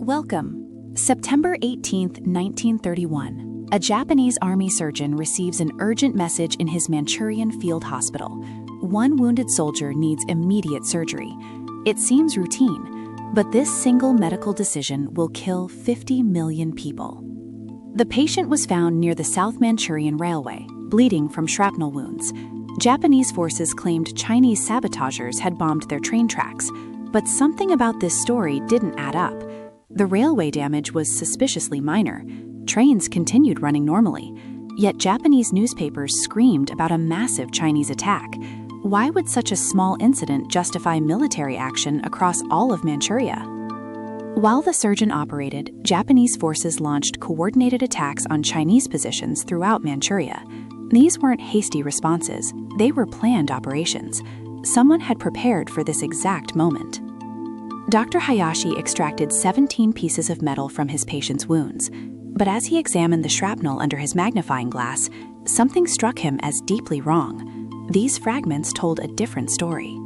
Welcome. September 18, 1931. A Japanese army surgeon receives an urgent message in his Manchurian field hospital. One wounded soldier needs immediate surgery. It seems routine, but this single medical decision will kill 50 million people. The patient was found near the South Manchurian Railway, bleeding from shrapnel wounds. Japanese forces claimed Chinese sabotagers had bombed their train tracks, but something about this story didn't add up. The railway damage was suspiciously minor. Trains continued running normally, yet Japanese newspapers screamed about a massive Chinese attack. Why would such a small incident justify military action across all of Manchuria? While the surgeon operated, Japanese forces launched coordinated attacks on Chinese positions throughout Manchuria. These weren't hasty responses, they were planned operations. Someone had prepared for this exact moment. Dr. Hayashi extracted 17 pieces of metal from his patient's wounds, but as he examined the shrapnel under his magnifying glass, something struck him as deeply wrong. These fragments told a different story.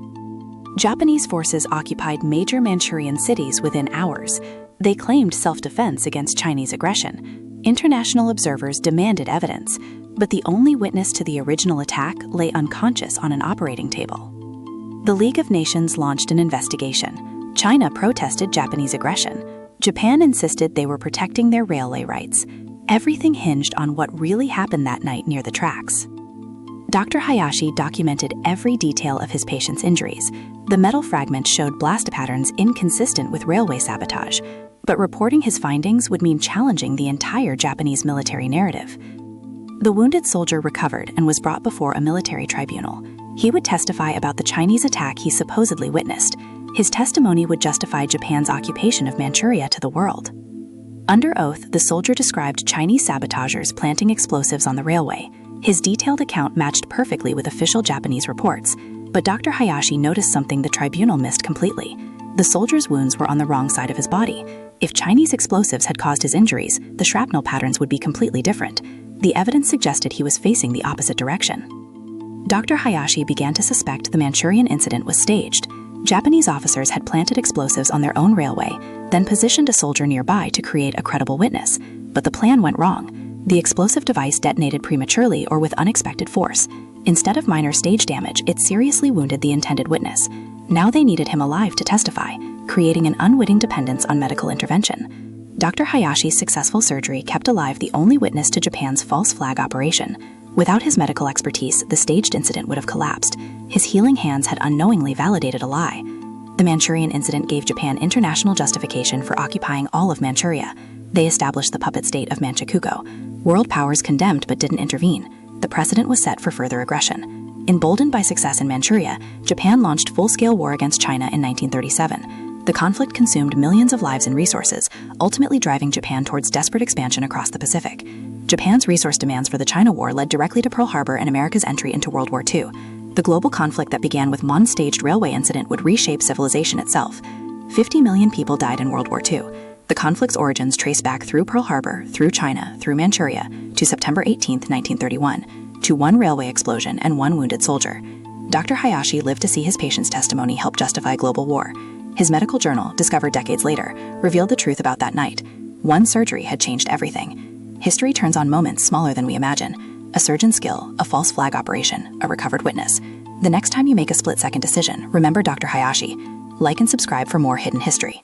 Japanese forces occupied major Manchurian cities within hours. They claimed self-defense against Chinese aggression. International observers demanded evidence, but the only witness to the original attack lay unconscious on an operating table. The League of Nations launched an investigation. China protested Japanese aggression. Japan insisted they were protecting their railway rights. Everything hinged on what really happened that night near the tracks. Dr. Hayashi documented every detail of his patient's injuries. The metal fragments showed blast patterns inconsistent with railway sabotage, but reporting his findings would mean challenging the entire Japanese military narrative. The wounded soldier recovered and was brought before a military tribunal. He would testify about the Chinese attack he supposedly witnessed. His testimony would justify Japan's occupation of Manchuria to the world. Under oath, the soldier described Chinese sabotagers planting explosives on the railway. His detailed account matched perfectly with official Japanese reports, but Dr. Hayashi noticed something the tribunal missed completely. The soldier's wounds were on the wrong side of his body. If Chinese explosives had caused his injuries, the shrapnel patterns would be completely different. The evidence suggested he was facing the opposite direction. Dr. Hayashi began to suspect the Manchurian incident was staged. Japanese officers had planted explosives on their own railway, then positioned a soldier nearby to create a credible witness. But the plan went wrong. The explosive device detonated prematurely or with unexpected force. Instead of minor stage damage, it seriously wounded the intended witness. Now they needed him alive to testify, creating an unwitting dependence on medical intervention. Dr. Hayashi's successful surgery kept alive the only witness to Japan's false flag operation. Without his medical expertise, the staged incident would have collapsed. His healing hands had unknowingly validated a lie. The Manchurian incident gave Japan international justification for occupying all of Manchuria. They established the puppet state of Manchukuo. World powers condemned but didn't intervene. The precedent was set for further aggression. Emboldened by success in Manchuria, Japan launched full-scale war against China in 1937. The conflict consumed millions of lives and resources, ultimately driving Japan towards desperate expansion across the Pacific. Japan's resource demands for the China War led directly to Pearl Harbor and America's entry into World War II. The global conflict that began with one staged railway incident would reshape civilization itself. 50 million people died in World War II. The conflict's origins trace back through Pearl Harbor, through China, through Manchuria, to September 18, 1931, to one railway explosion and one wounded soldier. Dr. Hayashi lived to see his patient's testimony help justify global war. His medical journal, discovered decades later, revealed the truth about that night. One surgery had changed everything. History turns on moments smaller than we imagine. A surgeon's skill, a false flag operation, a recovered witness. The next time you make a split-second decision, remember Dr. Hayashi. Like and subscribe for more hidden history.